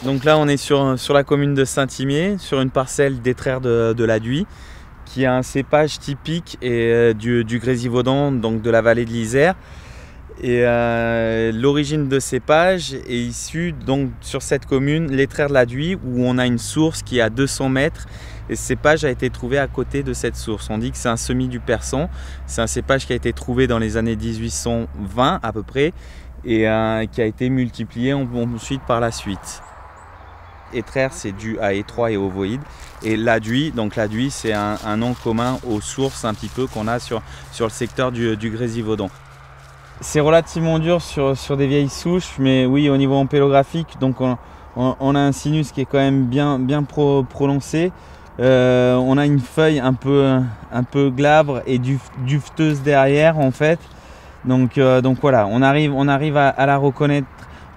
Donc là on est sur la commune de Saint-Imier, sur une parcelle d'Étrères de la Dhuy, qui a un cépage typique du Grésivaudan, donc de la vallée de l'Isère. Et l'origine de cépage est issue donc sur cette commune, l'Étrères de la Dhuy, où on a une source qui est à 200 mètres. Et ce cépage a été trouvé à côté de cette source. On dit que c'est un semis du Persan. C'est un cépage qui a été trouvé dans les années 1820 à peu près et qui a été multiplié ensuite par la suite. Étrères, c'est dû à étroit et ovoïde. Et la Dhuy, donc la Dhuy, c'est un nom commun aux sources un petit peu qu'on a sur le secteur du Grésivaudan. C'est relativement dur sur des vieilles souches, mais oui, au niveau ampélographique, donc on a un sinus qui est quand même bien prononcé. On a une feuille un peu glabre et duveteuse derrière en fait. Donc voilà, on arrive à la reconnaître.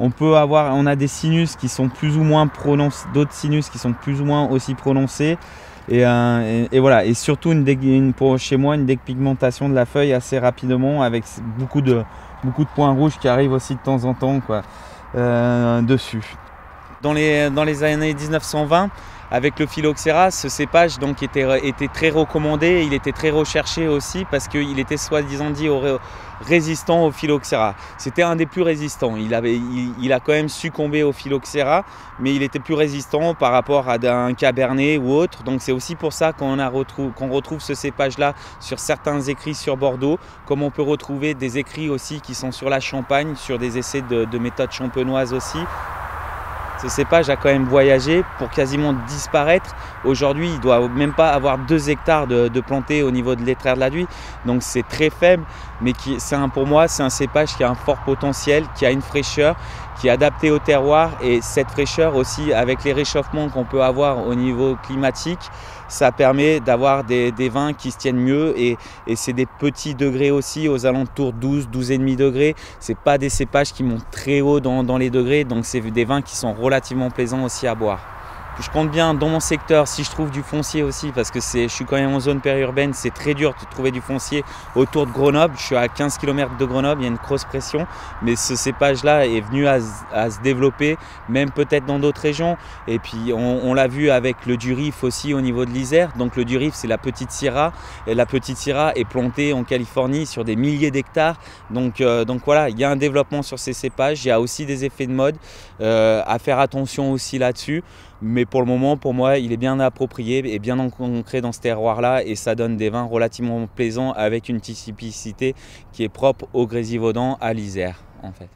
On a des sinus qui sont plus ou moins prononcés, d'autres sinus qui sont plus ou moins aussi prononcés. Et voilà, et surtout chez moi une dépigmentation de la feuille assez rapidement avec beaucoup de points rouges qui arrivent aussi de temps en temps dessus. Dans les années 1920, avec le phylloxéra, ce cépage donc était très recommandé, il était très recherché aussi parce qu'il était soi-disant dit résistant au phylloxéra. C'était un des plus résistants, il a quand même succombé au phylloxéra, mais il était plus résistant par rapport à un cabernet ou autre. Donc c'est aussi pour ça qu'on retrouve ce cépage-là sur certains écrits sur Bordeaux, comme on peut retrouver des écrits aussi qui sont sur la Champagne, sur des essais de méthode champenoise aussi. Ce cépage a quand même voyagé pour quasiment disparaître. Aujourd'hui, il ne doit même pas avoir 2 hectares de plantés au niveau de l'Étrères de la Dhuy. Donc c'est très faible, mais pour moi, c'est un cépage qui a un fort potentiel, qui a une fraîcheur, qui est adapté au terroir. Et cette fraîcheur aussi, avec les réchauffements qu'on peut avoir au niveau climatique, ça permet d'avoir des vins qui se tiennent mieux. Et c'est des petits degrés aussi, aux alentours 12,5 degrés. Ce n'est pas des cépages qui montent très haut dans les degrés. Donc c'est des vins qui sont relativement plaisants aussi à boire. Je compte bien dans mon secteur, si je trouve du foncier aussi, parce que je suis quand même en zone périurbaine, c'est très dur de trouver du foncier autour de Grenoble. Je suis à 15 km de Grenoble, il y a une grosse pression, mais ce cépage-là est venu à se développer, même peut-être dans d'autres régions. Et puis on l'a vu avec le Durif aussi au niveau de l'Isère. Donc le Durif, c'est la petite Syrah, et la petite Syrah est plantée en Californie sur des milliers d'hectares. Donc voilà, il y a un développement sur ces cépages, il y a aussi des effets de mode, à faire attention aussi là-dessus. Mais pour le moment, pour moi, il est bien approprié et bien ancré dans ce terroir-là et ça donne des vins relativement plaisants avec une typicité qui est propre au Grésivaudan, à l'Isère en fait.